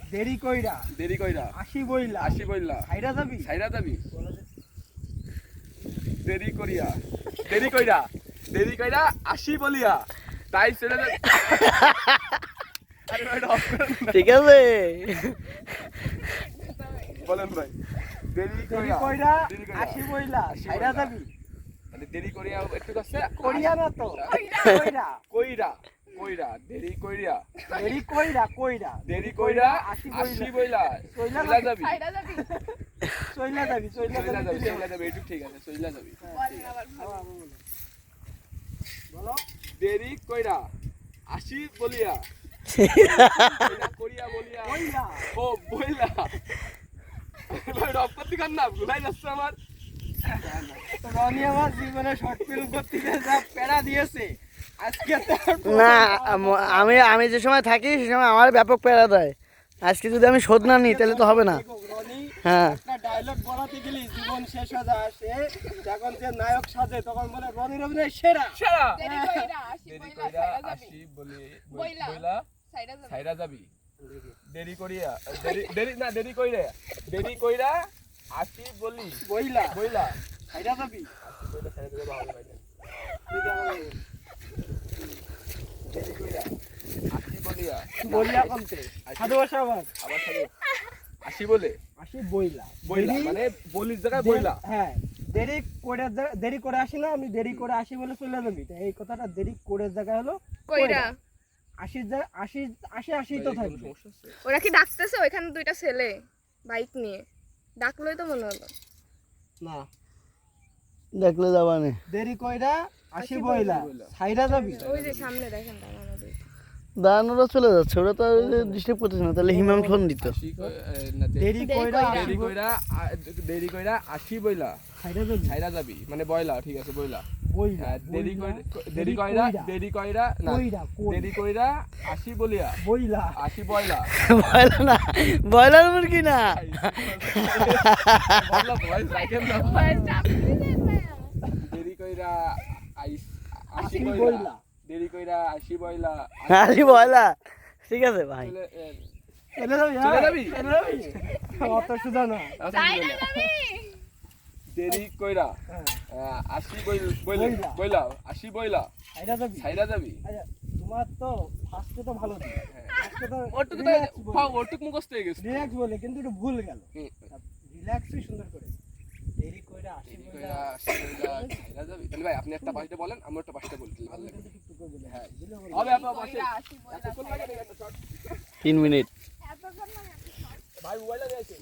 দেরি কইরা আসি বইলা সাইরা যাবি দেরি কইরা আসি বলিয়া তাই ছেড়ে দে। আরে ভাই এটা off করেন না। ঠিক আছে বলেন ভাই দেরি দেরি কইরা কইরা আসি বইলা সাইরা যাবি মানে দেরি করিয়া একটু কাছে করিয়া না তো কইরা দেরি কইরা দেরি কইরা আসি আসি বইলা চইলা চইলা যাবি চইলা যাবি একটু ঠিক আছে চইলা যাবি। বলো দেরি কইরা আসি বলিয়া করিয়া বলিয়া বইলা ও বইলা ভাই রপ্তানি কান না ভুলাই যাচ্ছে আমার। রনি আমার জীবনে শর্ট ফিল্ম করতে গিয়ে যা প্যারা দিয়েছে আজকে না আমি যে সময় থাকি সে সময় আমার ব্যাপক প্যারা দেয়। আজকে যদি আমি শোধ না নিই তাহলে তো হবে না। হ্যাঁ একটা ডায়লগ বলাতে গেলি জীবন শেষ হয়ে যায় সে যখন যে নায়ক সাজে তখন বলে রনি রবিনের সেরা সেরা দেরি কইরা আসি দেরি বইলা কইরা সাইরা যাবি আসি বলি বইলা। বইলা সাইরা যাবি ছাইরা যাবি দেরি করিয়া দেরি কইরা আসি বলি বইলা বইলা সাইরা যাবি আসি বইলা ছাইরা দিলে ভালো হয় না। দেরি কইরা আসি বলিয়া বলিয়া কমতে সাধু ভাষা আবার সাথে আসি বলে আসি বইলা বইলা দেরি- মানে বলির জায়গায় বইলা হ্যাঁ দেরি করে আসি না আমি দেরি করে আসি বলে চলে যাবি তো এই কথাটা দেরি করে জায়গা হলো কইরা আসি তো থাকবে সমস্যা আছে? ওরা কি ডাকতেছে ওইখানে দুইটা ছেলে বাইক নিয়ে ডাকলোই তো মনে হলো না দেখলে যাবা না। দেরি কইরা আসি আসি বইলা বইলা। সাইরা যাবি ওই যে সামনে দেখেন দাঁড়ানো দুইটা। দাঁড়ানোরা চলে যাচ্ছে, ওরা তো ডিস্টার্ব করতেছে না, তাহলে হিমাম ফোন দিত। আসি না দেরি কইরা দেরি কইরা আসি বইলা সাইরা যাবি ছাইরা যাবি মানে বইলা ঠিক আছে বইলা বইলা হ্যাঁ, দেরি কইরা না দেরি কইরা আসি বলিয়া বইলা আসি বইলা বয়লা না, বয়লার মুরগি না। বললা ভয়েস রাখেন না ভয়েসটা আপনি দেন ভাইয়া। দেরি কইরা আসি আসি বইলা বইলা। দেরি কইরা আসি বইলা আরে বয়লা ঠিক আছে ভাই। চলে যাবি চলে যাবি? চলে যাবি অত সুদা না সাইরা যাবি দেরি কইরা হ্যাঁ আসি বইলা বইলা আসি বইলা সাইরা যাবি ছাইরা যাবি আচ্ছা তোমার তো ফার্স্টে তো ভালো ছিল ফার্স্টে তো ওটুক মুখস্থ হয়ে গেছে রিল্যাক্স বলে কিন্তু একটু ভুল গেল হুম। রিল্যাক্সই সুন্দর করে দেরি কইরা আসি দেরি বইলা কইরা আসি বইলা ছাইরা যাবি তাহলে ভাই আপনি একটা পাশে বলেন আমি একটা পাশে বলি তাহলে ভালো আমি লাগবে। কিন্তু একটু করে বলি হ্যাঁ দিলে বলি। হবে আপা পাশে কইরা আসি বইলা এতক্ষণ লাগে না একটা শর্ট 3 মিনিট। এতক্ষণ লাগে ভাই মোবাইলটা দিয়েছে